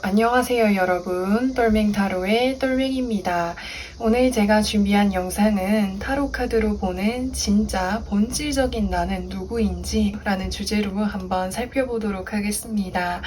안녕하세요 여러분, 똘맹타로의 똘맹입니다. 오늘 제가 준비한 영상은 타로 카드로 보는 진짜 본질적인 나는 누구인지 라는 주제로 한번 살펴보도록 하겠습니다.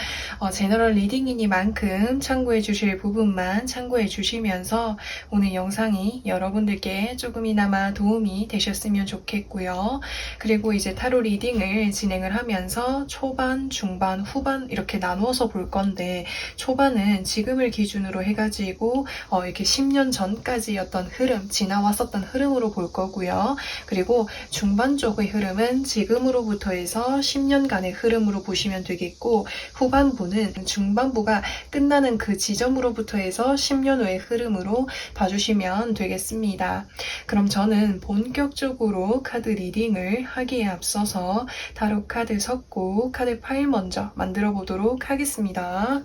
제너럴 리딩이니만큼 참고해 주실 부분만 참고해 주시면서 오늘 영상이 여러분들께 조금이나마 도움이 되셨으면 좋겠고요. 그리고 이제 타로 리딩을 진행을 하면서 초반, 중반, 후반 이렇게 나누어서 볼 건데 초반은 지금을 기준으로 해가지고 이렇게 10년 전까지 어떤 흐름, 지나왔었던 흐름으로 볼 거고요. 그리고 중반 쪽의 흐름은 지금으로부터 해서 10년간의 흐름으로 보시면 되겠고, 후반부는 중반부가 끝나는 그 지점으로부터 해서 10년 후의 흐름으로 봐주시면 되겠습니다. 그럼 저는 본격적으로 카드 리딩을 하기에 앞서서 타로 카드 섞고 카드 파일 먼저 만들어 보도록 하겠습니다.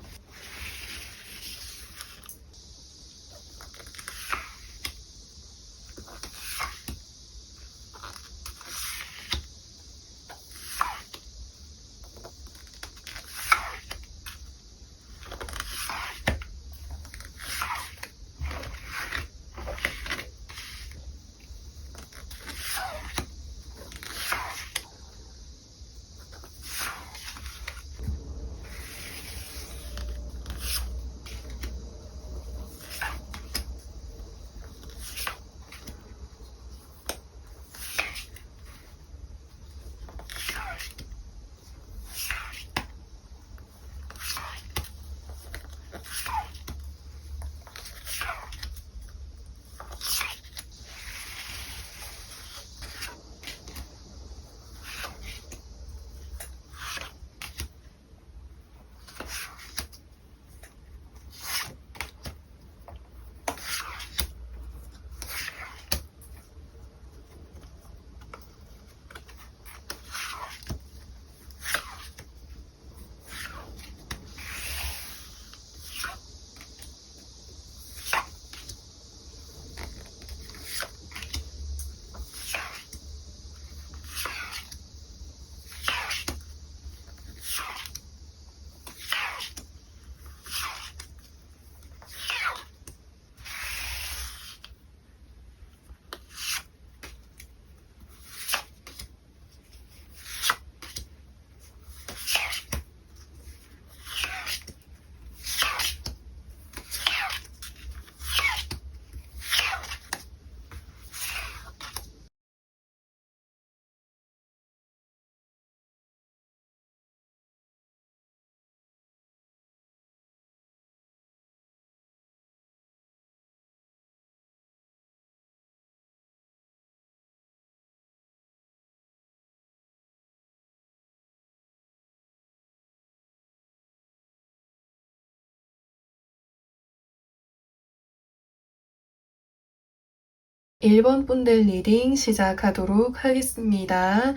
(1번) 분들 리딩 시작하도록 하겠습니다.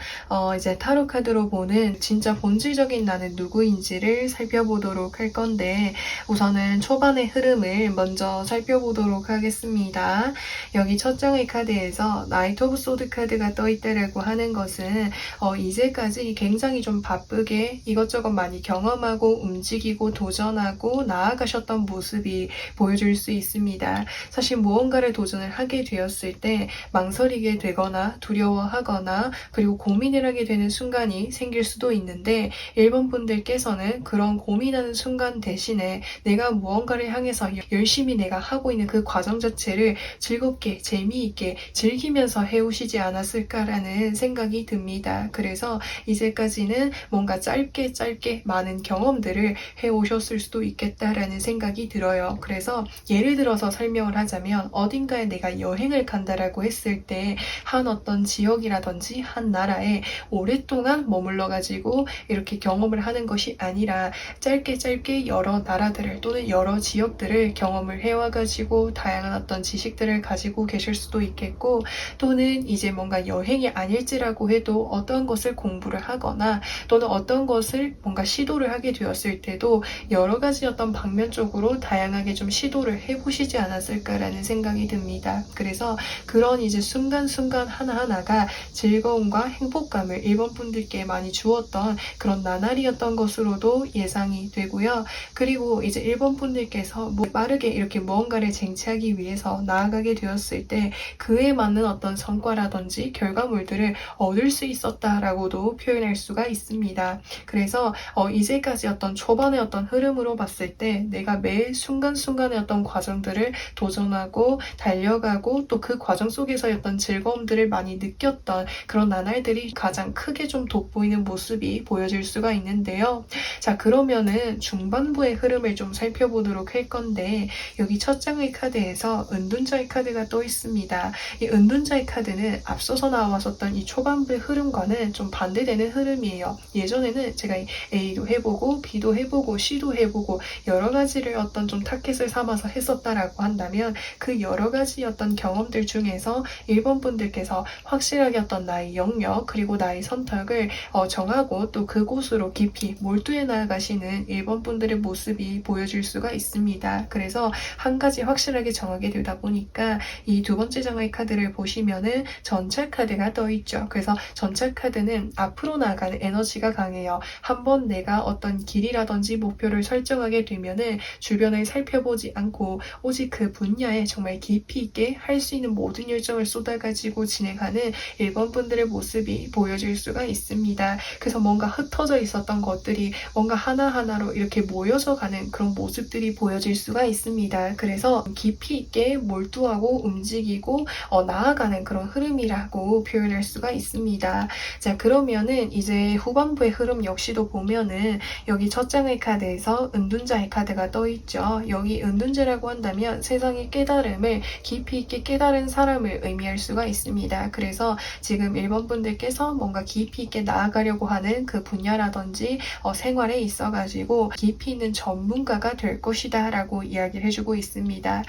이제 타로 카드로 보는 진짜 본질적인 나는 누구인지를 살펴보도록 할 건데, 우선은 초반의 흐름을 먼저 살펴보도록 하겠습니다. 여기 첫 장의 카드에서 나이트 오브 소드 카드가 떠있다라고 하는 것은 이제까지 굉장히 좀 바쁘게 이것저것 많이 경험하고 움직이고 도전하고 나아가셨던 모습이 보여줄 수 있습니다. 사실 무언가를 도전을 하게 되었을 때 망설이게 되거나 두려워하거나 그리고 고민을 하게 되는 순간이 생길 수도 있는데, 1번 분들께서는 그런 고민하는 순간 대신에 내가 무언가를 향해서 열심히 내가 하고 있는 그 과정 자체를 즐겁게 재미있게 즐기면서 해오시지 않았을까라는 생각이 듭니다. 그래서 이제까지는 뭔가 짧게 많은 경험들을 해오셨을 수도 있겠다라는 생각이 들어요. 그래서 예를 들어서 설명을 하자면, 어딘가에 내가 여행을 간다라고 했을 때 한 어떤 지역이라든지 한 나라에 오랫동안 머물러 가지고 이렇게 경험을 하는 것이 아니라 짧게 여러 나라들을 또는 여러 지역들을 경험을 해와 가지고 다양한 어떤 지식들을 가지고 계실 수도 있겠고, 또는 이제 뭔가 여행이 아닐지라고 해도 어떤 것을 공부를 하거나 또는 어떤 것을 뭔가 시도를 하게 되었을 때도 여러 가지 어떤 방면적으로 다양하게 좀 시도를 해보시지 않았을까라는 생각이 듭니다. 그래서 그런 이제 순간순간 하나하나가 즐거움과 행복감을 1번 분들께 많이 주었던 그런 나날이었던 것으로도 예상이 되고요. 그리고 이제 1번 분들께서 빠르게 이렇게 무언가를 쟁취하기 위해서 나아가게 되었을 때 그에 맞는 어떤 성과라든지 결과물들을 얻을 수 있었다라고도 표현할 수가 있습니다. 그래서 이제까지 어떤 초반의 어떤 흐름으로 봤을 때 내가 매 순간순간의 어떤 과정들을 도전하고 달려가고 또 그 과정 속에서의 어떤 즐거움들을 많이 느꼈던 그런 나날들이 가장 크게 좀 돋보이는 모습이 보여질 수가 있는데요. 자, 그러면은 중반부의 흐름을 좀 살펴보도록 할 건데 여기 첫 장의 카드에서 은둔자의 카드가 또 있습니다. 이 은둔자의 카드는 앞서서 나왔었던 이 초반부의 흐름과는 좀 반대되는 흐름이에요. 예전에는 제가 A도 해보고 B도 해보고 C도 해보고 여러 가지를 어떤 좀 타겟을 삼아서 했었다라고 한다면 그 여러 가지 어떤 경험들 중에서 1번 분들께서 확실하게 어떤 나의 영역 그리고 나의 선택을 정하고 또 그곳으로 깊이 몰두해 나아가시는 1번 분들의 모습이 보여질 수가 있습니다. 그래서 한 가지 확실하게 정하게 되다 보니까 이 두 번째 장의 카드를 보시면은 전찰 카드가 떠 있죠. 그래서 전찰 카드는 앞으로 나아가는 에너지가 강해요. 한번 내가 어떤 길이라든지 목표를 설정하게 되면은 주변을 살펴보지 않고 오직 그 분야에 정말 깊이 있게 할 수 있는 모든 열정을 쏟아가지고 진행하는 1번 분들의 모습이 보여질 수가 있습니다. 그래서 뭔가 흩어져 있었던 것들이 뭔가 하나하나로 이렇게 모여서 가는 그런 모습들이 보여질 수가 있습니다. 그래서 깊이 있게 몰두하고 움직이고 나아가는 그런 흐름이라고 표현할 수가 있습니다. 자, 그러면은 이제 후반부의 흐름 역시도 보면은 여기 첫 장의 카드에서 은둔자의 카드가 떠 있죠. 여기 은둔자라고 한다면 세상의 깨달음을 깊이 있게 깨달은 사람을 의미할 수가 있습니다. 그래서 지금 1번 분들께서 뭔가 깊이 있게 나아가려고 하는 그 분야라든지 생활에 있어가지고 깊이 있는 전문가가 될 것이다 라고 이야기를 해주고 있습니다.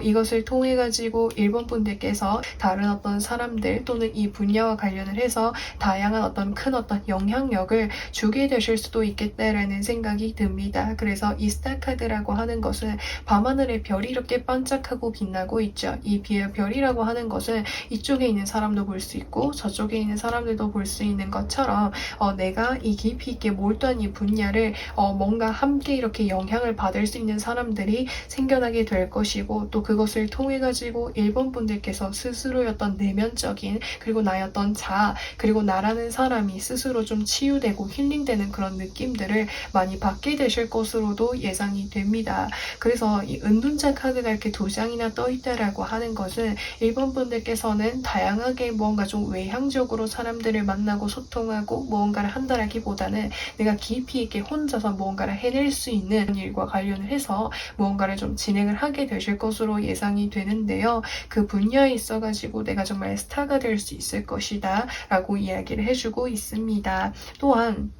이것을 통해 가지고 1번 분들께서 다른 어떤 사람들 또는 이 분야와 관련을 해서 다양한 어떤 큰 어떤 영향력을 주게 되실 수도 있겠다라는 생각이 듭니다. 그래서 이 스타 카드라고 하는 것은 밤하늘의 별이 이렇게 반짝하고 빛나고 있죠. 이 별이라고 하는 것은 이쪽에 있는 사람도 볼 수 있고 저쪽에 있는 사람들도 볼 수 있는 것처럼 내가 이 깊이 있게 몰두한 이 분야를 뭔가 함께 이렇게 영향을 받을 수 있는 사람들이 생겨나게 될 것이고 또 그것을 통해 가지고 1번 분들께서 스스로의 어떤 내면적인 그리고 나의 어떤 자아 그리고 나라는 사람이 스스로 좀 치유되고 힐링되는 그런 느낌들을 많이 받게 되실 것으로도 예상이 됩니다. 그래서 이 은둔자 카드가 이렇게 두 장이나 떠 있다라고 하는 것은 1번 분들께서는 다양하게 무언가 좀 외향적으로 사람들을 만나고 소통하고 무언가를 한다라기보다는 내가 깊이 있게 혼자서 무언가를 해낼 수 있는 일과 관련을 해서 무언가를 좀 진행을 하게 되실 것으로 예상이 되는데요. 그 분야에 있어가지고 내가 정말 스타가 될 수 있을 것이다 라고 이야기를 해주고 있습니다. 또한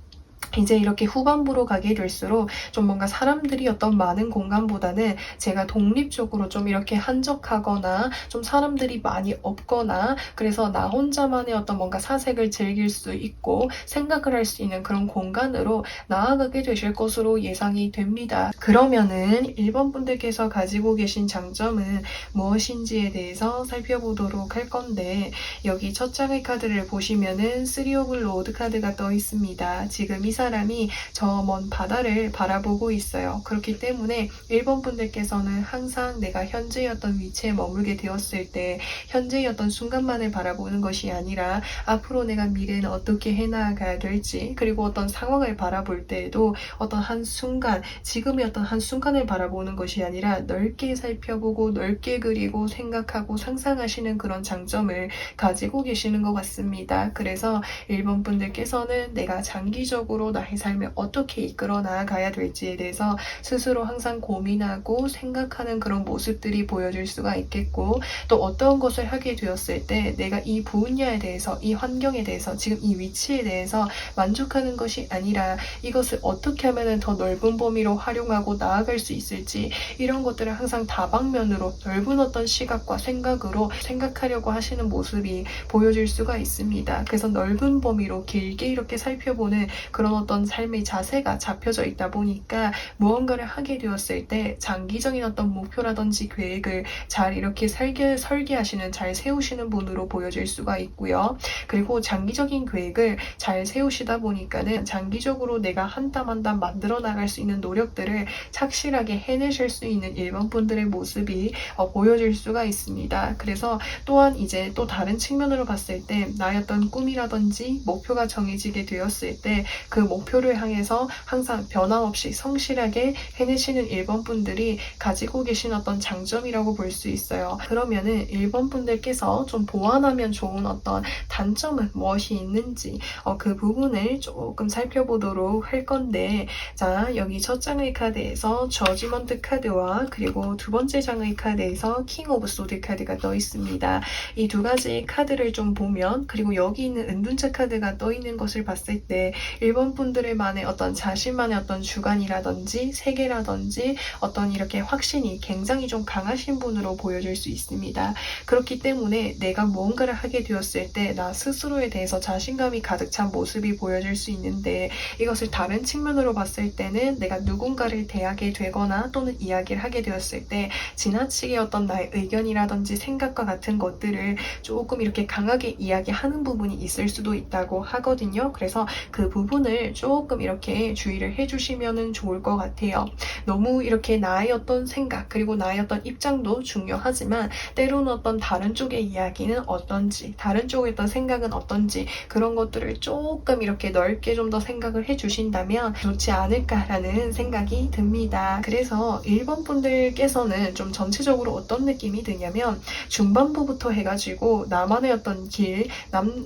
이제 이렇게 후반부로 가게 될수록 좀 뭔가 사람들이 어떤 많은 공간보다는 제가 독립적으로 좀 이렇게 한적하거나 좀 사람들이 많이 없거나 그래서 나 혼자만의 어떤 뭔가 사색을 즐길 수 있고 생각을 할 수 있는 그런 공간으로 나아가게 되실 것으로 예상이 됩니다. 그러면은 1번 분들께서 가지고 계신 장점은 무엇인지에 대해서 살펴보도록 할 건데 여기 첫 장의 카드를 보시면은 3 오브 로드 카드가 떠 있습니다. 지금 이 사람이 저 먼 바다를 바라보고 있어요. 그렇기 때문에 1번 분들께서는 항상 내가 현재의 어떤 위치에 머물게 되었을 때 현재의 어떤 순간만을 바라보는 것이 아니라 앞으로 내가 미래는 어떻게 해나가야 될지 그리고 어떤 상황을 바라볼 때에도 어떤 한순간 지금의 어떤 한순간을 바라보는 것이 아니라 넓게 살펴보고 넓게 그리고 생각하고 상상하시는 그런 장점을 가지고 계시는 것 같습니다. 그래서 1번 분들께서는 내가 장기적으로 나의 삶을 어떻게 이끌어 나아가야 될지에 대해서 스스로 항상 고민하고 생각하는 그런 모습들이 보여질 수가 있겠고 또 어떤 것을 하게 되었을 때 내가 이 분야에 대해서 이 환경에 대해서 지금 이 위치에 대해서 만족하는 것이 아니라 이것을 어떻게 하면 더 넓은 범위로 활용하고 나아갈 수 있을지 이런 것들을 항상 다방면으로 넓은 어떤 시각과 생각으로 생각하려고 하시는 모습이 보여질 수가 있습니다. 그래서 넓은 범위로 길게 이렇게 살펴보는 그런 그런 어떤 삶의 자세가 잡혀져 있다 보니까 무언가를 하게 되었을 때 장기적인 어떤 목표라든지 계획을 잘 이렇게 설계하시는, 잘 세우시는 분으로 보여질 수가 있고요. 그리고 장기적인 계획을 잘 세우시다 보니까는 장기적으로 내가 한 땀 한 땀 만들어 나갈 수 있는 노력들을 착실하게 해내실 수 있는 1번 분들의 모습이 보여질 수가 있습니다. 그래서 또한 이제 또 다른 측면으로 봤을 때 나의 어떤 꿈이라든지 목표가 정해지게 되었을 때 그 목표를 향해서 항상 변함없이 성실하게 해내시는 1번 분들이 가지고 계신 어떤 장점이라고 볼 수 있어요. 그러면은 1번 분들께서 좀 보완하면 좋은 어떤 단점은 무엇이 있는지 그 부분을 조금 살펴보도록 할 건데, 자, 여기 첫 장의 카드에서 저지먼트 카드와 그리고 두 번째 장의 카드에서 킹 오브 소드 카드가 떠 있습니다. 이 두 가지 카드를 좀 보면, 그리고 여기 있는 은둔자 카드가 떠 있는 것을 봤을 때 1번 분들만의 어떤 자신만의 어떤 주관이라든지 세계라든지 어떤 이렇게 확신이 굉장히 좀 강하신 분으로 보여질 수 있습니다. 그렇기 때문에 내가 무언가를 하게 되었을 때 나 스스로에 대해서 자신감이 가득 찬 모습이 보여질 수 있는데, 이것을 다른 측면으로 봤을 때는 내가 누군가를 대하게 되거나 또는 이야기를 하게 되었을 때 지나치게 어떤 나의 의견이라든지 생각과 같은 것들을 조금 이렇게 강하게 이야기하는 부분이 있을 수도 있다고 하거든요. 그래서 그 부분을 조금 이렇게 주의를 해주시면 좋을 것 같아요. 너무 이렇게 나의 어떤 생각 그리고 나의 어떤 입장도 중요하지만 때로는 어떤 다른 쪽의 이야기는 어떤지, 다른 쪽의 어떤 생각은 어떤지, 그런 것들을 조금 이렇게 넓게 좀 더 생각을 해주신다면 좋지 않을까라는 생각이 듭니다. 그래서 1번 분들께서는 좀 전체적으로 어떤 느낌이 드냐면 중반부부터 해가지고 나만의 어떤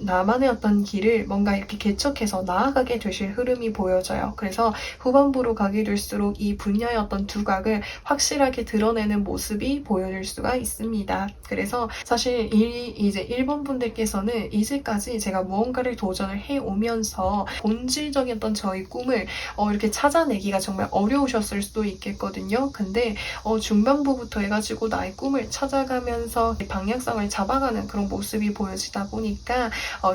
나만의 어떤 길을 뭔가 이렇게 개척해서 나아가게 되실 흐름이 보여져요. 그래서 후반부로 가게 될수록 이 분야의 어떤 두각을 확실하게 드러내는 모습이 보여질 수가 있습니다. 그래서 사실 이제 1번 분들께서는 이제까지 제가 무언가를 도전을 해오면서 본질적인 어떤 저의 꿈을 이렇게 찾아내기가 정말 어려우셨을 수도 있겠거든요. 근데 중반부부터 해가지고 나의 꿈을 찾아가면서 방향성을 잡아가는 그런 모습이 보여지다 보니까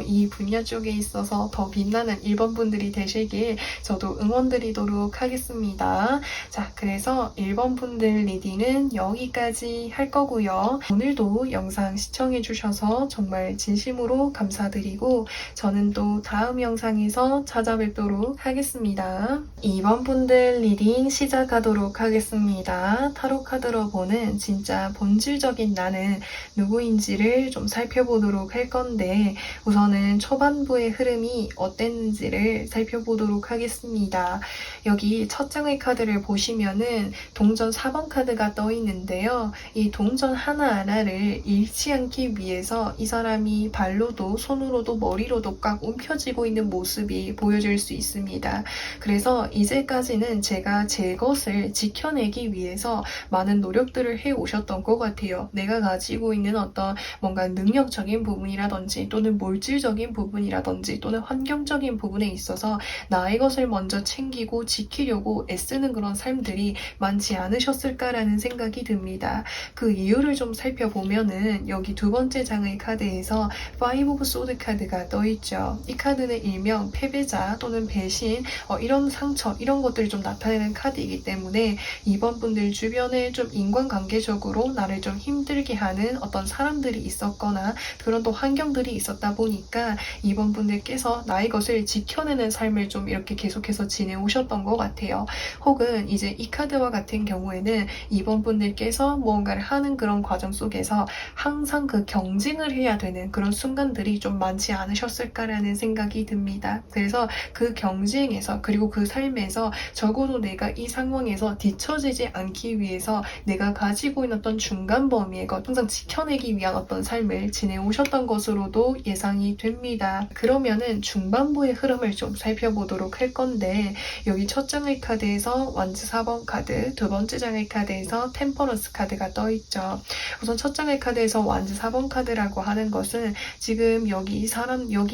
이 분야 쪽에 있어서 더 빛나는 1번 분들이 되시길 저도 응원드리도록 하겠습니다. 자, 그래서 1번 분들 리딩은 여기까지 할 거고요. 오늘도 영상 시청해주셔서 정말 진심으로 감사드리고 저는 또 다음 영상에서 찾아뵙도록 하겠습니다. 2번 분들 리딩 시작하도록 하겠습니다. 타로 카드로 보는 진짜 본질적인 나는 누구인지를 좀 살펴보도록 할 건데, 우선은 초반부의 흐름이 어땠는지를 살펴보도록 하겠습니다. 여기 첫 장의 카드를 보시면은 동전 4번 카드가 떠 있는데요. 이 동전 하나하나를 잃지 않기 위해서 이 사람이 발로도 손으로도 머리로도 꽉 움켜쥐고 있는 모습이 보여질 수 있습니다. 그래서 이제까지는 제가 제 것을 지켜내기 위해서 많은 노력들을 해오셨던 것 같아요. 내가 가지고 있는 어떤 뭔가 능력적인 부분이라든지 또는 물질적인 부분이라든지 또는 환경적인 부분에 있어서 나의 것을 먼저 챙기고 지키려고 애쓰는 그런 삶들이 많지 않으셨을까라는 생각이 듭니다. 그 이유를 좀 살펴보면은 여기 두 번째 장의 카드에서 Five of Swords 카드가 떠있죠. 이 카드는 일명 패배자 또는 배신, 이런 상처, 이런 것들이 좀 나타내는 카드이기 때문에 이번 분들 주변에 좀 인간관계적으로 나를 좀 힘들게 하는 어떤 사람들이 있었거나 그런 또 환경들이 있었다 보니까 이번 분들께서 나의 것을 지켜내는 삶을 좀 이렇게 계속해서 지내오셨던 것 같아요. 혹은 이제 이 카드와 같은 경우에는 이번 분들께서 무언가를 하는 그런 과정 속에서 항상 그 경쟁을 해야 되는 그런 순간들이 좀 많지 않으셨을까라는 생각이 듭니다. 그래서 그 경쟁에서 그리고 그 삶에서 적어도 내가 이 상황에서 뒤처지지 않기 위해서 내가 가지고 있는 어떤 중간 범위의 것 항상 지켜내기 위한 어떤 삶을 지내오셨던 것으로도 예상이 됩니다. 그러면은 중반부의 흐름을 좀 살펴보도록 할 건데, 여기 첫 장의 카드에서 완즈 4번 카드, 두 번째 장의 카드에서 템퍼런스 카드가 떠있죠. 우선 첫 장의 카드에서 완즈 4번 카드라고 하는 것은 지금 여기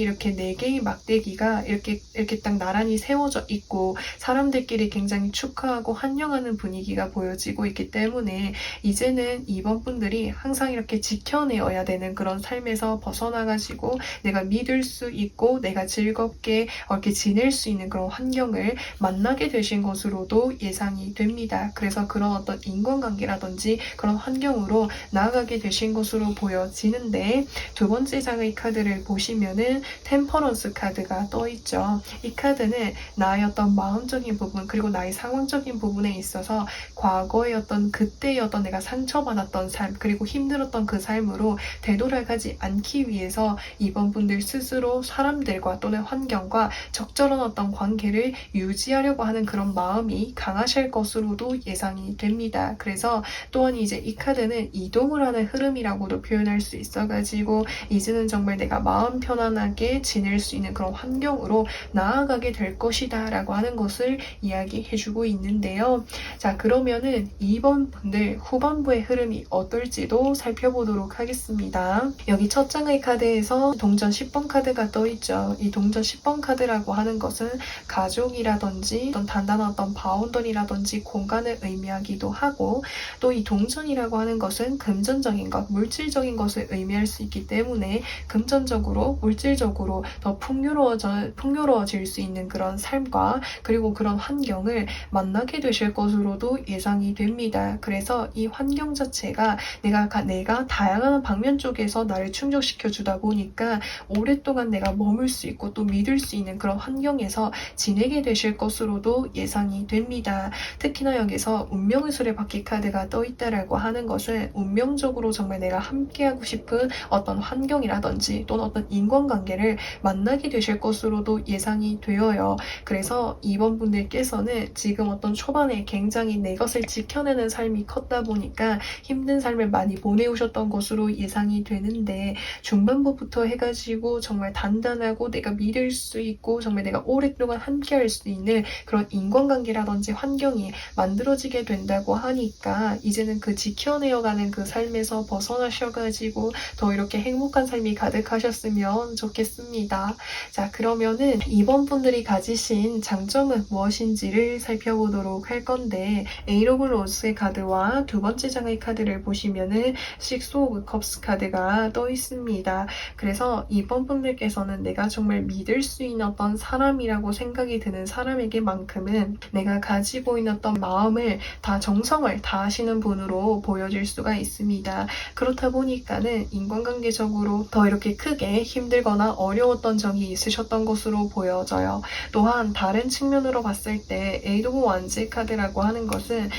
이렇게 4개의 막대기가 이렇게 딱 나란히 세워져 있고 사람들끼리 굉장히 축하하고 환영하는 분위기가 보여지고 있기 때문에 이제는 이번 분들이 항상 이렇게 지켜내어야 되는 그런 삶에서 벗어나가지고 내가 믿을 수 있고 내가 즐겁게 이렇게 지낼 수 있는 그런 환경을 만나게 되신 것으로도 예상이 됩니다. 그래서 그런 어떤 인간관계라든지 그런 환경으로 나아가게 되신 것으로 보여지는데, 두 번째 장의 카드를 보시면은 템퍼런스 카드가 떠 있죠. 이 카드는 나의 어떤 마음적인 부분, 그리고 나의 상황적인 부분에 있어서 과거의 어떤 그때의 어떤 내가 상처받았던 삶, 그리고 힘들었던 그 삶으로 되돌아가지 않기 위해서 이번 분들 스스로 사람들과 또는 환경과 적절한 어떤 관계를 유지하려고 하는 그런 마음이 강하실 것으로도 예상이 됩니다. 그래서 또한 이제 이 카드는 이동을 하는 흐름이라고도 표현할 수 있어가지고, 이제는 정말 내가 마음 편안하게 지낼 수 있는 그런 환경으로 나아가게 될 것이다 라고 하는 것을 이야기해주고 있는데요. 자, 그러면은 이번 분들 후반부의 흐름이 어떨지도 살펴보도록 하겠습니다. 여기 첫 장의 카드에서 동전 10번 카드가 떠있죠. 이 동전 10번 카드라고 하는 것은 가족이라든지 어떤 단단한 어떤 바운더리라든지 공간을 의미하기도 하고, 또 이 동전이라고 하는 것은 금전적인 것, 물질적인 것을 의미할 수 있기 때문에 금전적으로, 물질적으로 더 풍요로워질 수 있는 그런 삶과 그리고 그런 환경을 만나게 되실 것으로도 예상이 됩니다. 그래서 이 환경 자체가 내가 다양한 방면 쪽에서 나를 충족시켜 주다 보니까 오랫동안 내가 머물 수 있고 또 믿을 수 있는 그런 환경에서 지내게 되실 것으로도 예상이 됩니다. 특히나 여기서 운명의 수레바퀴 카드가 떠 있다라고 하는 것은 운명적으로 정말 내가 함께하고 싶은 어떤 환경이라든지 또는 어떤 인간관계를 만나게 되실 것으로도 예상이 되어요. 그래서 이번 분들께서는 지금 어떤 초반에 굉장히 내 것을 지켜내는 삶이 컸다 보니까 힘든 삶을 많이 보내오셨던 것으로 예상이 되는데, 중반부부터 해가지고 정말 단단하고 내가 믿을 수 있고 정말 내가 오랫동안 함께할 수 있는 그런 인간관계라든지 환경이 만들어지게 된다고 하니까 이제는 그 지켜내어가는 그 삶에서 벗어나셔가지고 더 이렇게 행복한 삶이 가득하셨으면 좋겠습니다. 자, 그러면은 이번 분들이 가지신 장점은 무엇인지를 살펴보도록 할 건데, 에이트 오브 로즈의 카드와 두 번째 장의 카드를 보시면은 식스 오브 컵스 카드가 떠 있습니다. 그래서 이번 분들께서는 내가 정말 믿을 수 있는 어떤 사람이라고 생각이 드는 사람에게만큼은 내가 가지고 있는 어떤 마음을 다 정성을 다하시는 분으로 보여질 수가 있습니다. 그렇다 보니까는 인간관계적으로 더 이렇게 크게 힘들거나 어려웠던 적이 있으셨던 것으로 보여져요. 또한 다른 측면으로 봤을 때 에이트 오브 완즈 카드라고 하는 것은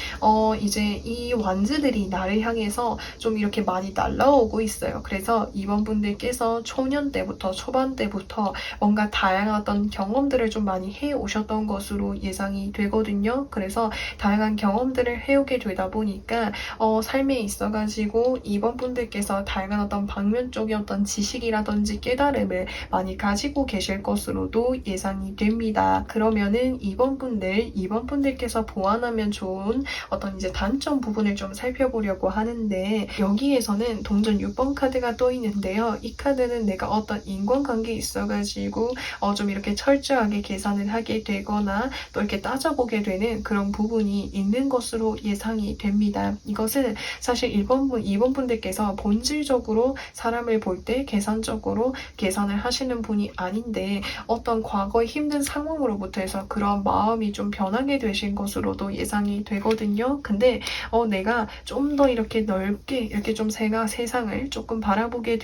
이제 이 완즈들이 나를 향해서 좀 이렇게 많이 날라오고 있어요. 그래서 이번 분들께서 초년 때부터 초반 때부터 뭔가 다양한 어떤 경험들을 좀 많이 해오셨던 것으로 예상이 되거든요. 그래서 다양한 경험들을 해오게 되다 보니까 삶에 있어가지고 이번 분들께서 다양한 어떤 방면 쪽의 어떤 지식이라든지 깨달음을 많이 가지고 계실 것으로도 예상이 됩니다. 그러면은 이번 분들께서 보완하면 좋은 어떤 이제 단점 부분을 좀 살펴보려고 하는데, 여기에서는 동전 6번 카드가 떠 있는데요. 이 카드는 내가 어떤 인간관계에 있어가지고 좀 이렇게 철저하게 계산을 하게 되거나 또 이렇게 따져보게 되는 그런 부분이 있는 것으로 예상이 됩니다. 이것은 사실 이번 분들께서 본질적으로 사람을 볼 때 계산적으로 계산을 하시는 분이 아닌데, 어떤 과거의 힘든 상황으로부터 해서 그런 마음이 좀 변하게 되신 것으로도 예상이 되거든요. 근데 내가 좀 더 이렇게 넓게 이렇게 좀 세상을 조금 바라보게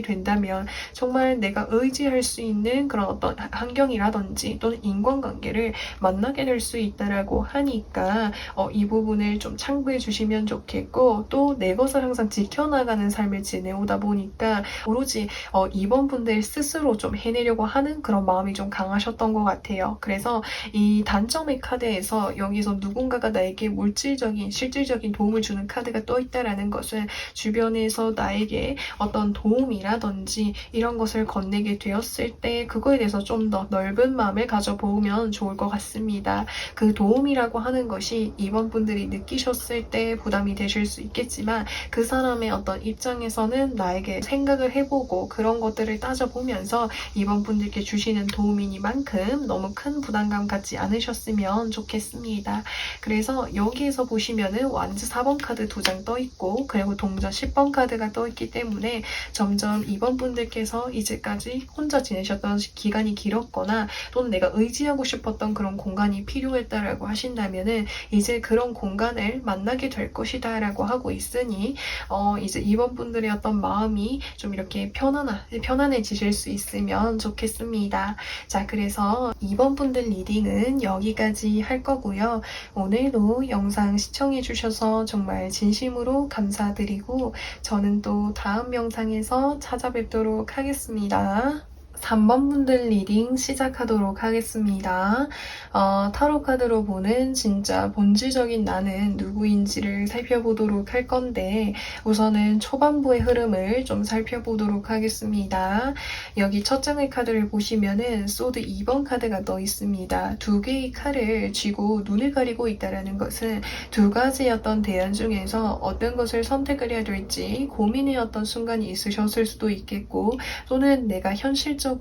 된다면 정말 내가 의지할 수 있는 그런 어떤 환경이라든지 또는 인간관계를 만나게 될 수 있다라고 하니까 이 부분을 좀 참고해 주시면 좋겠고, 또 내 것을 항상 지켜나가는 삶을 지내오다 보니까 오로지 이번 분들 스스로 좀 해내려고 하는 그런 마음이 좀 강하셨던 것 같아요. 그래서 이 단점의 카드에서 여기서 누군가가 나에게 물질적인 실질적인 도움을 주는 카드가 떠 있다라는 것은 주변에서 나에게 어떤 도움이라든지 이런 것을 건네게 되었을 때 그거에 대해서 좀 더 넓은 마음을 가져보면 좋을 것 같습니다. 그 도움이라고 하는 것이 이번 분들이 느끼셨을 때 부담이 되실 수 있겠지만, 그 사람의 어떤 입장에서는 나에게 생각을 해보고 그런 것들을 따져보면서 이번 분들께 주시는 도움이니만큼 너무 큰 부담감 갖지 않으셨으면 좋겠습니다. 그래서 여기에서 보시면은 완즈 4번 카드 2장 떠 있고, 그리고 동전 10번 카드가 떠 있기 때문에 점점 이번 분들께서 이제까지 혼자 지내셨던 기간이 기간이 길었거나 또는 내가 의지하고 싶었던 그런 공간이 필요했다라고 하신다면은 이제 그런 공간을 만나게 될 것이다 라고 하고 있으니 이제 이번 분들의 어떤 마음이 좀 이렇게 편안해지실 수 있으면 좋겠습니다. 자, 그래서 이번 분들 리딩은 여기까지 할 거고요. 오늘도 영상 시청해주셔서 정말 진심으로 감사드리고 저는 또 다음 영상에서 찾아뵙도록 하겠습니다. 3번 분들 리딩 시작하도록 하겠습니다. 타로 카드로 보는 진짜 본질적인 나는 누구인지를 살펴보도록 할 건데 우선은 초반부의 흐름을 좀 살펴보도록 하겠습니다. 여기 첫 장의 카드를 보시면은 소드 2번 카드가 떠 있습니다. 두 개의 칼을 쥐고 눈을 가리고 있다는 것은 두 가지의 어떤 대안 중에서 어떤 것을 선택을 해야 될지 고민의 어떤 순간이 있으셨을 수도 있겠고 또는 내가 현실적으로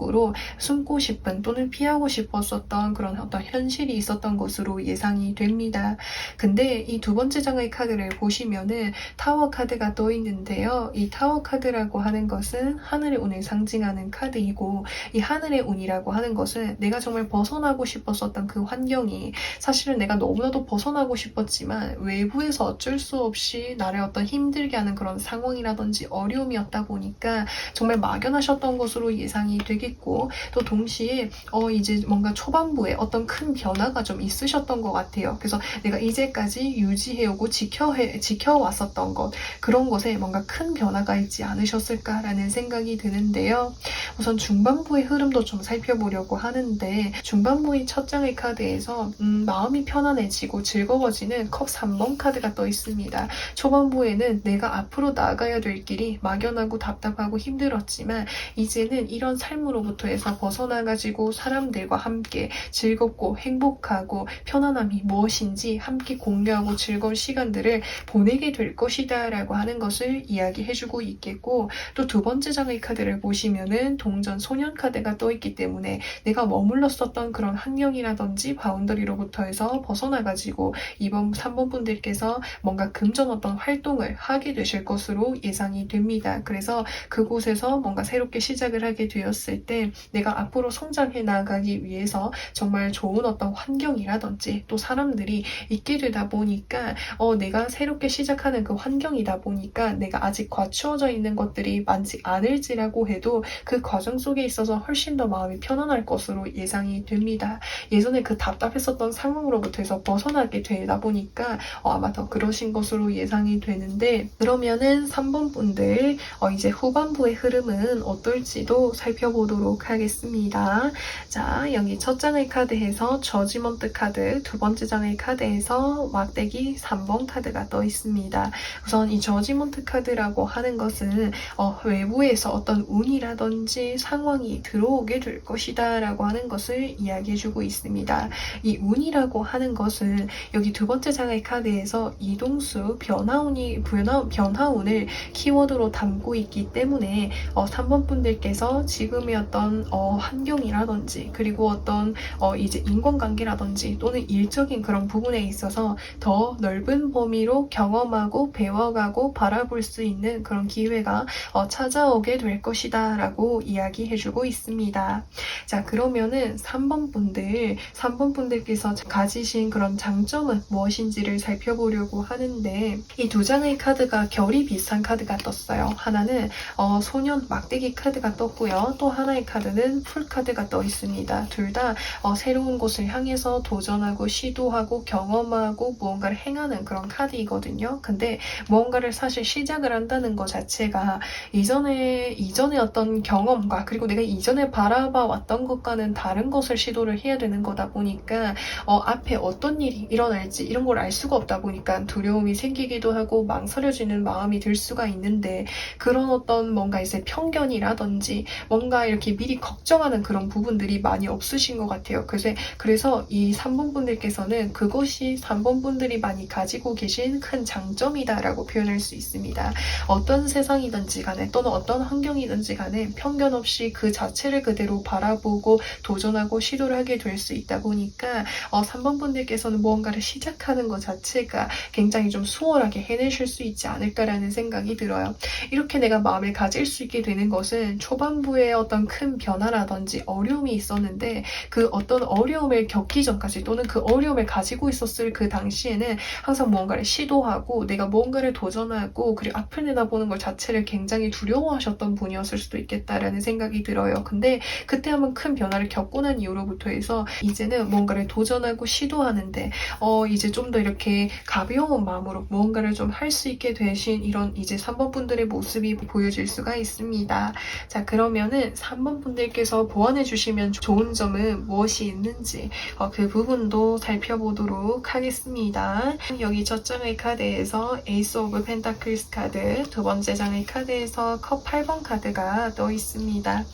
숨고 싶은 또는 피하고 싶었었던 그런 어떤 현실이 있었던 것으로 예상이 됩니다. 근데 이 두 번째 장의 카드를 보시면은 타워 카드가 떠 있는데요. 이 타워 카드라고 하는 것은 하늘의 운을 상징하는 카드이고 이 하늘의 운이라고 하는 것은 내가 정말 벗어나고 싶었었던 그 환경이 사실은 내가 너무나도 벗어나고 싶었지만 외부에서 어쩔 수 없이 나를 어떤 힘들게 하는 그런 상황이라든지 어려움이었다 보니까 정말 막연하셨던 것으로 예상이 되겠고 또 동시에 이제 뭔가 초반부에 어떤 큰 변화가 좀 있으셨던 것 같아요. 그래서 내가 이제까지 유지해오고 지켜왔었던 것 그런 것에 뭔가 큰 변화가 있지 않으셨을까라는 생각이 드는데요. 우선 중반부의 흐름도 좀 살펴보려고 하는데 중반부의 첫 장의 카드에서 마음이 편안해지고 즐거워지는 컵 3번 카드가 떠 있습니다. 초반부에는 내가 앞으로 나아가야 될 길이 막연하고 답답하고 힘들었지만 이제는 이런 삶으로부터 해서 벗어나가지고 사람들과 함께 즐겁고 행복하고 편안함이 무엇인지 함께 공유하고 즐거운 시간들을 보내게 될 것이다 라고 하는 것을 이야기해주고 있겠고 또 두 번째 장의 카드를 보시면은 동전 소년 카드가 떠 있기 때문에 내가 머물렀었던 그런 환경이라든지 바운더리로부터 해서 벗어나가지고 2번, 3번 분들께서 뭔가 금전 어떤 활동을 하게 되실 것으로 예상이 됩니다. 그래서 그곳에서 뭔가 새롭게 시작을 하게 되었을 때 내가 앞으로 성장해 나가기 위해서 정말 좋은 어떤 환경이라든지 또 사람들이 있게 되다 보니까 내가 새롭게 시작하는 그 환경이다 보니까 내가 아직 갖추어져 있는 것들이 많지 않을지라고 해도 그 과정 속에 있어서 훨씬 더 마음이 편안할 것으로 예상이 됩니다. 예전에 그 답답했었던 상황으로부터 해서 벗어나게 되다 보니까 아마 더 그러신 것으로 예상이 되는데 그러면은 3번 분들 이제 후반부의 흐름은 어떨지도 살펴보도록 하겠습니다. 자, 여기 첫 장의 카드에서 저지먼트 카드, 두 번째 장의 카드에서 막대기 3번 카드가 떠 있습니다. 우선 이 저지먼트 카드라고 하는 것은 외부에서 어떤 운이라든지 상황이 들어오게 될 것이다 라고 하는 것을 이야기해주고 있습니다. 이 운이라고 하는 것은 여기 두 번째 장의 카드에서 이동수, 변화운을 키워드로 담고 있기 때문에 3번 분들께서 지금의 어떤 환경이라든지 그리고 어떤 이제 인간관계라든지 또는 일적인 그런 부분에 있어서 더 넓은 범위로 경험하고 배워가고 바라볼 수 있는 그런 기회가 찾아오게 될 것이다 라고 이야기해주고 있습니다. 자, 그러면은 3번 분들께서 가지신 그런 장점은 무엇인지를 살펴보려고 하는데 이 두 장의 카드가 결이 비슷한 카드가 떴어요. 하나는 소년 막대기 카드가 떴고요. 또 하나의 카드는 풀 카드가 떠 있습니다. 둘 다 새로운 곳을 향해서 도전하고 시도하고 경험하고 무언가를 행하는 그런 카드이거든요. 근데 무언가를 사실 시작을 한다는 것 자체가 이전에 어떤 경험과 그리고 내가 이전에 바라봐 왔던 것과는 다른 것을 시도를 해야 되는 거다 보니까 앞에 어떤 일이 일어날지 이런 걸 알 수가 없다 보니까 두려움이 생기기도 하고 망설여지는 마음이 들 수가 있는데 그런 어떤 뭔가 이제 편견이라든지 뭔가 이렇게 미리 걱정하는 그런 부분들이 많이 없으신 것 같아요. 그래서 이 3번 분들께서는 그것이 3번 분들이 많이 가지고 계신 큰 장점이다라고 표현할 수 있습니다. 어떤 세상이든지 간에 또는 어떤 환경이든지 간에 편견 없이 그 자체를 그대로 바라보고 도전하고 시도를 하게 될 수 있다 보니까 3번 분들께서는 무언가를 시작하는 것 자체가 굉장히 좀 수월하게 해내실 수 있지 않을까라는 생각이 들어요. 이렇게 내가 마음을 가질 수 있게 되는 것은 초반부의 어떤 어떤 큰 변화라든지 어려움이 있었는데 그 어떤 어려움을 겪기 전까지 또는 그 어려움을 가지고 있었을 그 당시에는 항상 무언가를 시도하고 내가 무언가를 도전하고 그리고 앞을 내다보는 것 자체를 굉장히 두려워하셨던 분이었을 수도 있겠다라는 생각이 들어요. 근데 그때 한번 큰 변화를 겪고 난 이후로부터 해서 이제는 뭔가를 도전하고 시도하는데 이제 좀 더 이렇게 가벼운 마음으로 무언가를 좀 할 수 있게 되신 이런 이제 3번 분들의 모습이 보여질 수가 있습니다. 자, 그러면은 3번 분들께서 보완해 주시면 좋은 점은 무엇이 있는지 그 부분도 살펴보도록 하겠습니다. 여기 첫 장의 카드에서 에이스 오브 펜타클스 카드, 두 번째 장의 카드에서 컵 8번 카드가 떠 있습니다.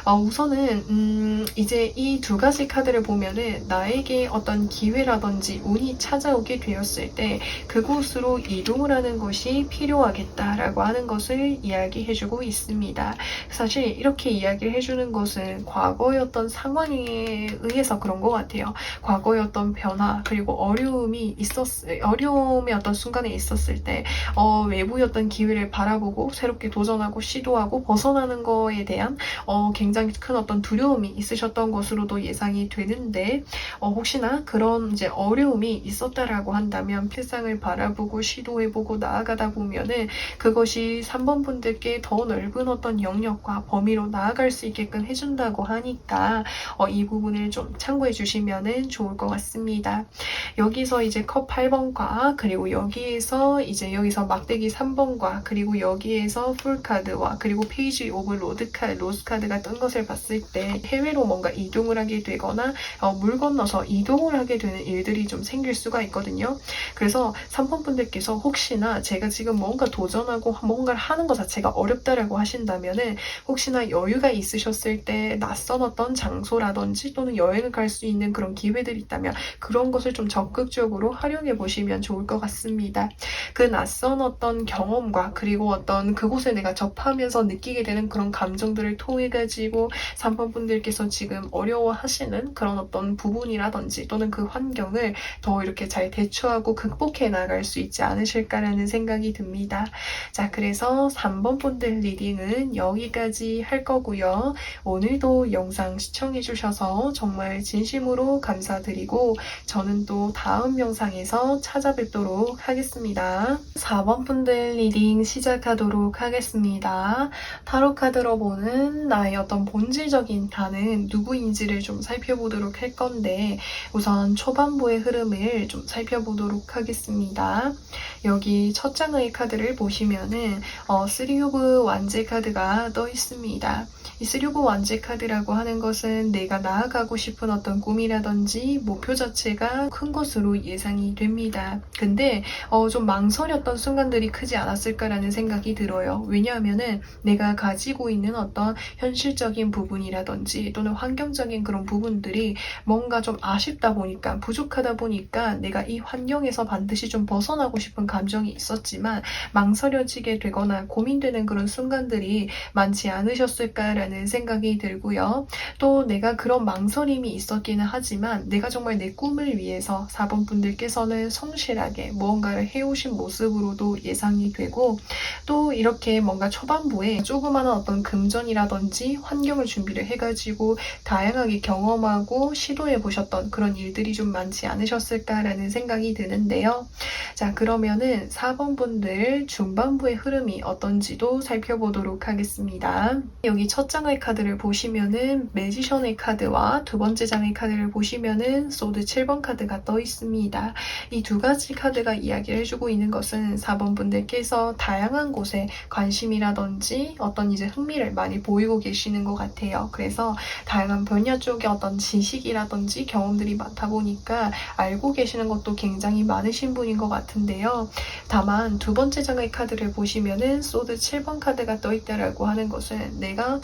우선은 이제 이 두 가지 카드를 보면은 나에게 어떤 기회라든지 운이 찾아오게 되었을 때 그곳으로 이동을 하는 것이 필요하겠다라고 하는 것을 이야기해주고 있습니다. 사실 이렇게 이야기를 해주는 것은 과거의 어떤 상황에 의해서 그런 것 같아요. 과거의 어떤 변화 그리고 어려움의 어떤 순간에 있었을 때 외부의 어떤 기회를 바라보고 새롭게 도전하고 시도하고 벗어나는 거에 대한 굉장히 큰 어떤 두려움이 있으셨던 것으로도 예상이 되는데 혹시나 그런 이제 어려움이 있었다라고 한다면 필상을 바라보고 시도해보고 나아가다 보면은 그것이 3번 분들께 더 넓은 어떤 영역과 범위로 나아갈 수 있게끔 해준다고 하니까 이 부분을 좀 참고해 주시면은 좋을 것 같습니다. 여기서 이제 컵 8번과 그리고 여기서 막대기 3번과 그리고 여기에서 풀카드와 그리고 페이지 오브 로스 카드가 뜬 것을 봤을 때 해외로 뭔가 이동을 하게 되거나 물 건너서 이동을 하게 되는 일들이 좀 생길 수가 있거든요. 그래서 3번 분들께서 혹시나 제가 지금 뭔가 도전하고 뭔가를 하는 것 자체가 어렵다라고 하신다면은 혹시나 여유가 있으셨을 때 낯선 어떤 장소라든지 또는 여행을 갈 수 있는 그런 기회들이 있다면 그런 것을 좀 적극적으로 활용해 보시면 좋을 것 같습니다. 그 낯선 어떤 경험과 그리고 어떤 그곳에 내가 접하면서 느끼게 되는 그런 감정들을 통해 가지고 3번 분들께서 지금 어려워하시는 그런 어떤 부분이라든지 또는 그 환경을 더 이렇게 잘 대처하고 극복해 나갈 수 있지 않으실까라는 생각이 듭니다. 자, 그래서 3번 분들 리딩은 여기까지 할 거고요. 오늘도 영상 시청해 주셔서 정말 진심으로 감사드리고 저는 또 다음 영상에서 찾아뵙도록 하겠습니다. 4번 분들 리딩 시작하도록 하겠습니다. 타로 카드로 보는 나의 어떤 본질적인 나는 누구인지를 좀 살펴보도록 할 건데 우선 초반부의 흐름을 좀 살펴보도록 하겠습니다. 여기 첫 장의 카드를 보시면은 3 오브 완제 카드가 떠 있습니다. 이 3 오브 완제 카드라고 하는 것은 내가 나아가고 싶은 어떤 꿈이라든지 목표 자체가 큰 것으로 예상이 됩니다. 근데 좀 망설였던 순간들이 크지 않았을까라는 생각이 들어요. 왜냐하면은 내가 가지고 있는 어떤 현실적인 부분이라든지 또는 환경적인 그런 부분들이 뭔가 좀 아쉽다 보니까 부족하다 보니까 내가 이 환경에서 반드시 좀 벗어나고 싶은 감정이 있었지만 망설여지게 되거나 고민되는 그런 순간들이 많지 않으셨을까라는 생각이 들고요. 또 내가 그런 망설임이 있었기는 하지만 내가 정말 내 꿈을 위해서 4번 분들께서는 성실하게 무언가를 해오신 모습으로도 예상이 되고 또 이렇게 뭔가 초반부에 조그마한 어떤 금전이라든지 환경을 준비를 해가지고 다양하게 경험하고 시도해 보셨던 그런 일들이 좀 많지 않으셨을까라는 생각이 드는데요. 자, 그러면은 4번 분들 중반부의 흐름이 어떤지도 살펴보도록 하겠습니다. 여기 첫 장의 카드를 보시면은 매지션의 카드와 두 번째 장의 카드를 보시면은 소드 7번 카드가 떠 있습니다. 이 두 가지 카드가 이야기를 해주고 있는 것은 4번 분들께서 다양한 곳에 관심이라든지 어떤 이제 흥미를 많이 보이고 계시는 것 같아요. 그래서 다양한 분야 쪽에 어떤 지식이라든지 경험들이 많다 보니까 알고 계시는 것도 굉장히 많으신 분인 것 같은데요. 다만 두 번째 장의 카드를 보시면은 소드 7번 카드가 떠 있다라고 하는 것은 내가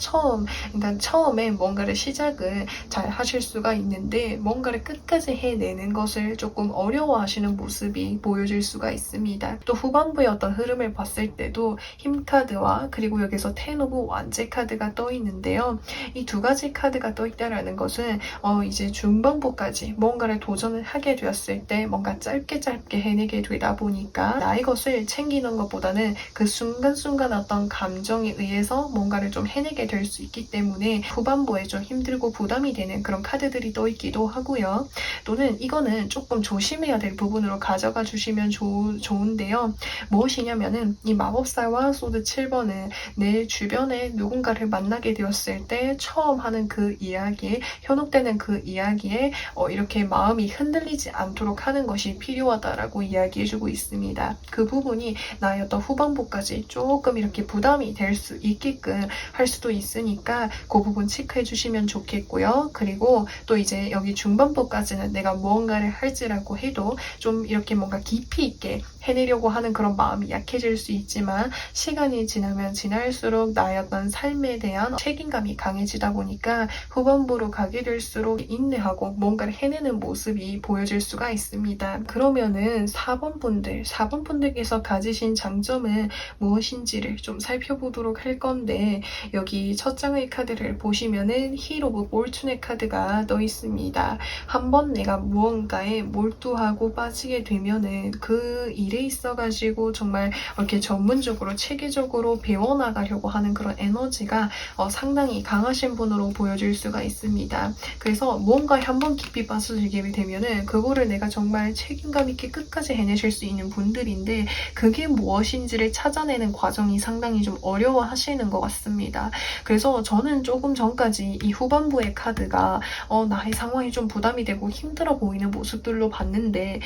처음에 뭔가를 시작을 잘 하실 수가 있는데 뭔가를 끝까지 해내는 것을 조금 어려워하시는 모습이 보여질 수가 있습니다. 또 후반부의 어떤 흐름을 봤을 때도 힘 카드와 그리고 여기서 10 오브 완제 카드가 떠 있는데요. 이 두 가지 카드가 떠 있다라는 것은 이제 중반부까지 뭔가를 도전을 하게 되었을 때 뭔가 짧게 해내게 되다 보니까 보니까 나의 것을 챙기는 것보다는 그 순간순간 어떤 감정에 의해서 뭔가를 좀 해내게 될 수 있기 때문에 후반부에 좀 힘들고 부담이 되는 그런 카드들이 또 있기도 하고요. 또는 이거는 조금 조심해야 될 부분으로 가져가 주시면 좋은데요. 무엇이냐면은 이 마법사와 소드 7번은 내 주변에 누군가를 만나게 되었을 때 처음 하는 그 이야기에 현혹되는 그 이야기에 이렇게 마음이 흔들리지 않도록 하는 것이 필요하다라고 이야기해주고 있습니다. 그 부분이 나의 어떤 후반부까지 조금 이렇게 부담이 될 수 있게끔 할 수도 있으니까 그 부분 체크해 주시면 좋겠고요. 그리고 또 이제 여기 중반부까지는 내가 무언가를 할지라고 해도 좀 이렇게 뭔가 깊이 있게 해내려고 하는 그런 마음이 약해질 수 있지만 시간이 지나면 지날수록 나의 어떤 삶에 대한 책임감이 강해지다 보니까 후반부로 가게 될수록 인내하고 뭔가를 해내는 모습이 보여질 수가 있습니다. 그러면은 4번 분들께서 가지신 장점은 무엇인지를 좀 살펴보도록 할 건데 여기 첫 장의 카드를 보시면은 힐 오브 볼춘의 카드가 떠 있습니다. 한번 내가 무언가에 몰두하고 빠지게 되면은 그 일에 있어가지고 정말 이렇게 전문적으로 체계적으로 배워나가려고 하는 그런 에너지가 상당히 강하신 분으로 보여질 수가 있습니다. 그래서 무언가에 한번 깊이 빠져들게 되면은 그거를 내가 정말 책임감 있게 끝까지 해내실 수 있는 분들인데 그게 무엇인지를 찾아내는 과정이 상당히 좀 어려워하시는 것 같습니다. 그래서 저는 조금 전까지 이 후반부의 카드가 나의 상황이 좀 부담이 되고 힘들어 보이는 모습들로 봤는데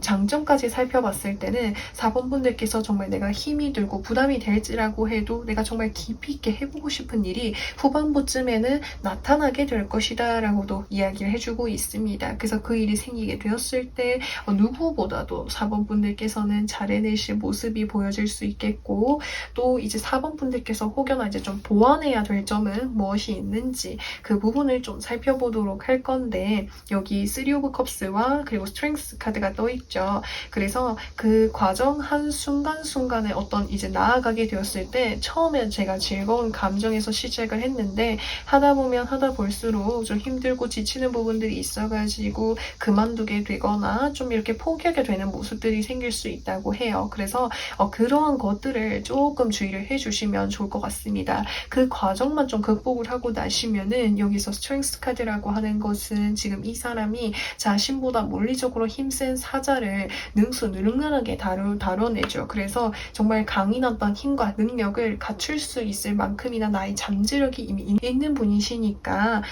장점까지 살펴봤을 때는 4번 분들께서 정말 내가 힘이 들고 부담이 될지라고 해도 내가 정말 깊이 있게 해보고 싶은 일이 후반부쯤에는 나타나게 될 것이다 라고도 이야기를 해주고 있습니다. 그래서 그 일이 생기게 되었을 때 누구보다도 4번 분들께서는 잘 해내실 모습이 보여질 수 있겠고 또 이제 4번 분들께서 혹여나 이제 좀 보완해야 될 점은 무엇이 있는지 그 부분을 좀 살펴보도록 할 건데 여기 3 오브 컵스와 그리고 스트렝스 카드가 떠 있죠. 그래서 그 과정 한 순간순간에 어떤 이제 나아가게 되었을 때 처음에 제가 즐거운 감정에서 시작을 했는데 하다 보면 하다 볼수록 좀 힘들고 지치는 부분들이 있어가지고 그만두게 되거나 좀 이렇게 포기하게 되는 모습들이 생길 수 있다고 해요. 그래서 그러한 것들을 조금 주의를 해주시면 좋을 것 같습니다. 그 과정만 좀 극복을 하고 나시면은 여기서 스트렝스 카드라고 하는 것은 지금 이 사람이 자신보다 물리적으로 힘센 사자를 능수능란하게 다뤄내죠. 그래서 정말 강인한 어떤 힘과 능력을 갖출 수 있을 만큼이나 나의 잠재력이 이미 있는 분이시니까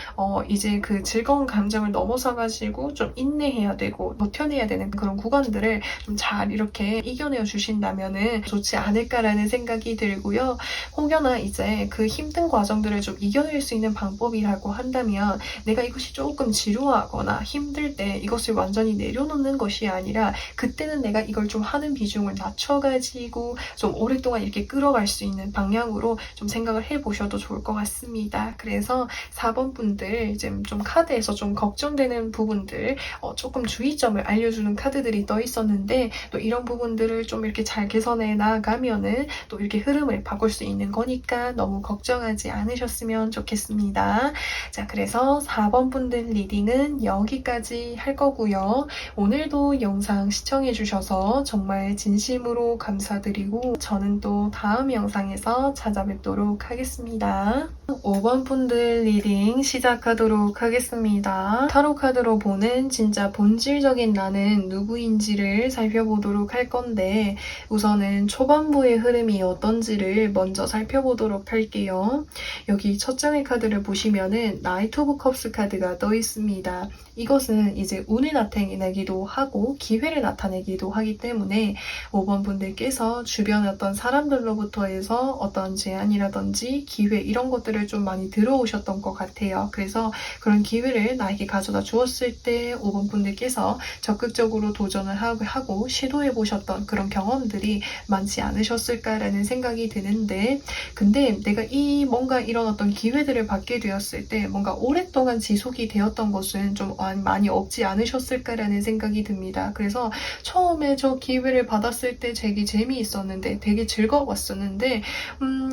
이제 그 즐거운 감정을 넘어서가지고 좀 인내해야 되고 버텨내야 되는 그런 구간들을 좀 잘 이렇게 이겨내어 주신다면은 좋지 않을까라는 생각이 들고요. 혹여나 이제 그 힘든 과정들을 좀 이겨낼 수 있는 방법이라고 한다면 내가 이것이 조금 지루하거나 힘들 때 이것을 완전히 내려놓는 것이 아니라 그때는 내가 이걸 좀 하는 비중을 낮춰가지고 좀 오랫동안 이렇게 끌어갈 수 있는 방향으로 좀 생각을 해보셔도 좋을 것 같습니다. 그래서 4번 분들 이제 좀 카드에서 좀 걱정되는 부분들 조금 주의점을 알려주는 카드들이 떠 있었는데 또 이런 부분들을 좀 이렇게 잘 개선해 나가면은 또 이렇게 흐름을 바꿀 수 있는 거니까 너무 걱정하지 않으셨으면 좋겠습니다. 자, 그래서 4번 분들 리딩은 여기까지 할 거고요. 오늘도 영상 시청해주셔서 정말 진심으로 감사드리고 저는 또 다음 영상에서 찾아뵙도록 하겠습니다. 5번 분들 리딩 시작하도록 하겠습니다. 타로 카드로 보는 진짜 본질적인 나는 누구인지를 살펴보도록 할 건데 우선은 초반부의 흐름이 어떤지를 먼저 살펴보도록 할게요. 여기 첫 장의 카드를 보시면은 나이트 오브 컵스 카드가 떠 있습니다. 이것은 이제 운을 나타내기도 하고 기회를 나타내기도 하기 때문에 5번 분들께서 주변의 어떤 사람들로부터 해서 어떤 제안이라든지 기회 이런 것들을 좀 많이 들어오셨던 것 같아요. 그래서 그런 기회를 나에게 가져다 주었을 때 5번 분들께서 적극적으로 도전을 하고 시도해 보셨던 그런 경험들이 많지 않으셨을까라는 생각이 드는데 근데 내가 뭔가 이런 어떤 기회들을 받게 되었을 때 뭔가 오랫동안 지속이 되었던 것은 좀 많이 없지 않으셨을까라는 생각이 듭니다. 그래서 처음에 저 기회를 받았을 때 되게 재미있었는데 되게 즐거웠었는데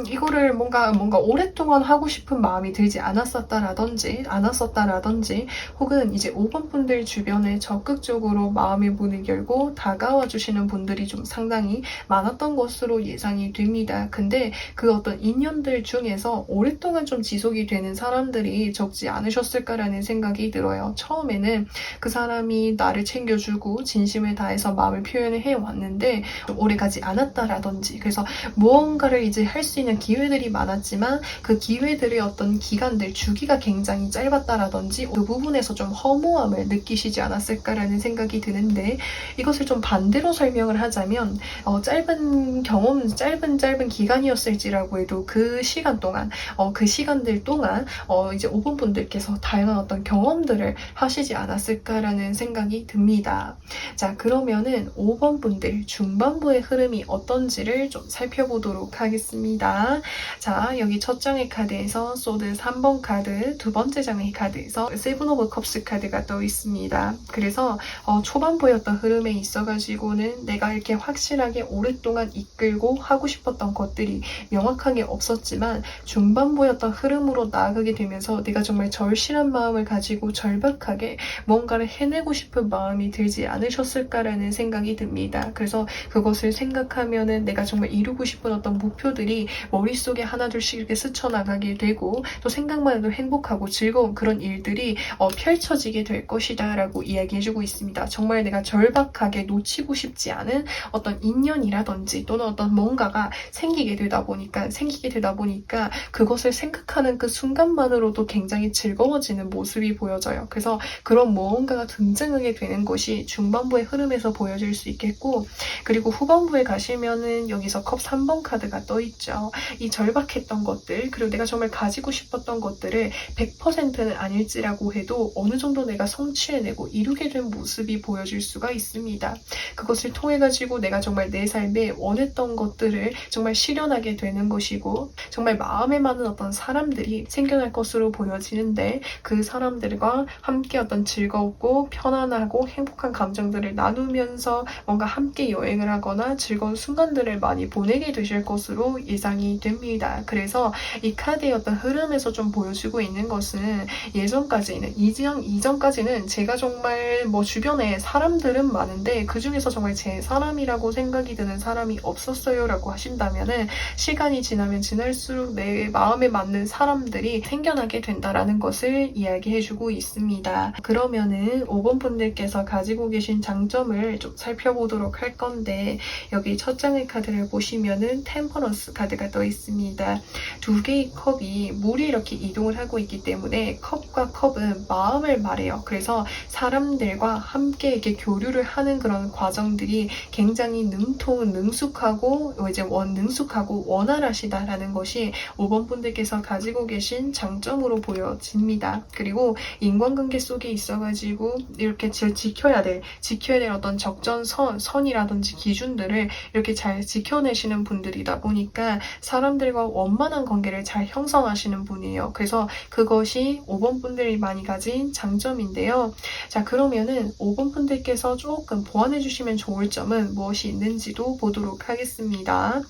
이거를 뭔가 오랫동안 하고 싶은 마음이 들지 않았었다라든지 혹은 이제 5번 분들 주변에 적극적으로 마음의 문을 열고 다가와 주시는 분들이 좀 상당히 많았던 것으로 예상이 됩니다. 근데 그 어떤 인연들 중에서 오랫동안 좀 지속이 되는 사람들이 적지 않으셨을까라는 생각이 들어요. 처음에는 그 사람이 나를 챙겨주고 진심을 다해서 마음을 표현을 해왔는데 좀 오래가지 않았다라든지, 그래서 무언가를 이제 할 수 있는 기회들이 많았지만 그 기회들의 어떤 기간들, 주기가 굉장히 짧았다라든지 그 부분에서 좀 허무함을 느끼시지 않았을까라는 생각이 드는데, 이것을 좀 반대로 설명을 하자면 짧은 경험, 짧은 기간이었을지라고 해도 그 시간 동안 그 시간들 동안 이제 5번 분들께서 다양한 어떤 경험들을 하시지 않았을까라는 생각이 듭니다. 자, 그러면은 5번 분들 중반부의 흐름이 어떤지를 좀 살펴보도록 하겠습니다. 자, 여기 첫 장의 카드에서 소드 3번 카드, 두 번째 장의 카드에서 세븐 오브 컵스 카드가 떠 있습니다. 그래서 초반부였던 흐름에 있어가지고는 내가 이렇게 확실하게 오랫동안 이끌고 하고 싶었던 것들이 명확하게 없었지만 중반부였던 흐름으로 나아가게 되면서 내가 정말 절실한 마음을 가지고 절박하게 뭔가를 해내고 싶은 마음이 들지 않으셨을까라는 생각이 듭니다. 그래서 그것을 생각하면은 내가 정말 이루고 싶은 어떤 목표들이 머릿속에 하나둘씩 이렇게 스쳐나가게 되고, 또 생각만 해도 행복하고 즐거운 그런 일들이 펼쳐지게 될 것이다 라고 이야기해주고 있습니다. 정말 내가 절박하게 놓치고 싶지 않은 어떤 인연이라든지 또는 어떤 뭔가가 생기게 되다 보니까 그것을 생각하는 그 순간만으로도 굉장히 즐거워지는 모습이 보여져요. 그래서 그런 무언가가 등장하게 되는 것이 중반부의 흐름에서 보여질 수 있겠고, 그리고 후반부에 가시면은 여기서 컵 3번 카드가 떠 있죠. 이 절박했던 것들, 그리고 내가 정말 가지고 싶었던 것들을 100%는 아닐지라고 해도 어느 정도 내가 성취해내고 이루게 된 모습이 보여질 수가 있습니다. 그것을 통해 가지고 내가 정말 내 삶에 원했던 것들을 정말 실현하게 되는 것이고, 정말 마음에 맞는 어떤 사람들이 생겨날 것으로 보여지는데, 그 사람들과 함께 어떤 즐겁고 편안하고 행복한 감정들을 나누면서 뭔가 함께 여행을 하거나 즐거운 순간들을 많이 보내게 되실 것으로 예상이 됩니다. 그래서 이 카드의 어떤 흐름에서 좀 보여주고 있는 것은, 이전까지는 제가 정말 주변에 사람들은 많은데 그 중에서 정말 제 사람이라고 생각이 드는 사람이 없었어요 라고 하신다면은, 시간이 지나면 지날수록 내 마음에 맞는 사람들이 생겨나게 된다라는 것을 이야기해주고 있습니다. 그러면은 5번 분들께서 가지고 계신 장점을 좀 살펴보도록 할 건데, 여기 첫 장의 카드를 보시면은 템퍼런스 카드가 떠 있습니다. 두 개의 컵이 물이 이렇게 이동을 하고 있기 때문에 컵과 컵은 마음을 말해요. 그래서 사람들과 함께 이렇게 교류를 하는 그런 과정들이 굉장히 능숙하고 원활하시다라는 것이 5번 분들께서 가지고 계신 장점으로 보여집니다. 그리고 인간관계 속에 있어가지고 이렇게 지켜야 될 어떤 선이라든지 기준들을 이렇게 잘 지켜내시는 분들이다 보니까 사람들과 원만한 관계를 잘 형성하시는 분이에요. 그래서 그것이 5번 분들이 많이 가진 장점인데요. 자, 그러면은 5번 분들께서 조금 보완해 주시면 좋을 점은 무엇이 있는지도 보도록 하겠습니다.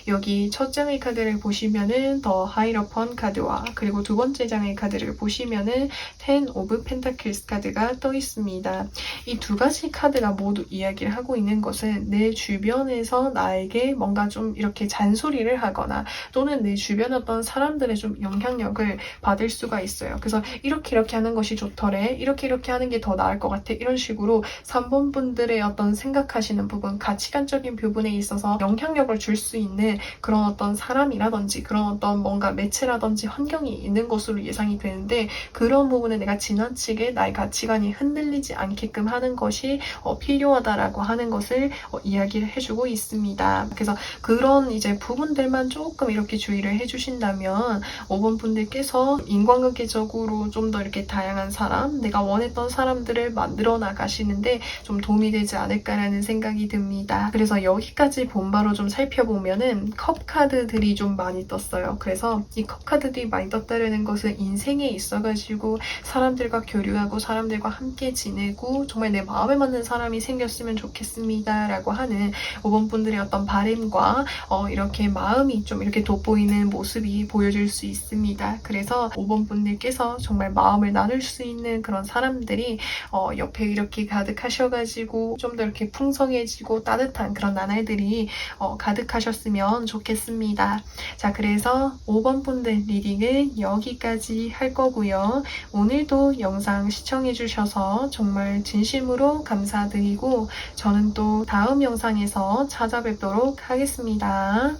여기 첫 장의 카드를 보시면은 더 하이러펀 카드와, 그리고 두 번째 장의 카드를 보시면은 10 오브 펜타클스 카드가 떠 있습니다. 이 두 가지 카드가 모두 이야기를 하고 있는 것은, 내 주변에서 나에게 뭔가 좀 이렇게 잔소리를 하거나 또는 내 주변 어떤 사람들의 좀 영향력을 받을 수가 있어요. 그래서 이렇게 하는 것이 좋더래, 이렇게 하는 게 더 나을 것 같아, 이런 식으로 3번 분들의 어떤 생각하시는 부분, 가치관적인 부분에 있어서 영향력을 줄 수 있는 그런 어떤 사람이라든지 그런 어떤 뭔가 매체라든지 환경이 있는 것으로 예상이 되는데, 그런 부분에 내가 지나치게 나의 가치관이 흔들리지 않게끔 하는 것이 필요하다라고 하는 것을 이야기를 해주고 있습니다. 그래서 그런 이제 부분들만 조금 이렇게 주의를 해주신다면 5번 분들께서 인간관계적으로 좀 더 이렇게 다양한 사람, 내가 원했던 사람들을 만들어 나가시는데 좀 도움이 되지 않을까라는 생각이 듭니다. 그래서 여기까지 본바로 좀 살펴보면은 컵 카드들이 좀 많이 떴어요. 그래서 이 컵 카드들이 많이 떴다는 것은 인생에 있어가지고 사람들과 교류하고 사람들과 함께 지내고 정말 내 마음에 맞는 사람이 생겼으면 좋겠습니다 라고 하는 5번 분들의 어떤 바람과 이렇게 마음이 좀 이렇게 돋보이는 모습이 보여질 수 있습니다. 그래서 5번 분들께서 정말 마음을 나눌 수 있는 그런 사람들이 옆에 이렇게 가득하셔가지고 좀 더 이렇게 풍성해지고 따뜻한 그런 나날들이 가득하셨으면 좋겠습니다. 자, 그래서 5번 분들 리딩은 여기까지 할 거고요. 오늘도 영상 시청해주셔서 정말 진심으로 감사드리고 저는 또 다음 영상에서 찾아뵙도록 하겠습니다.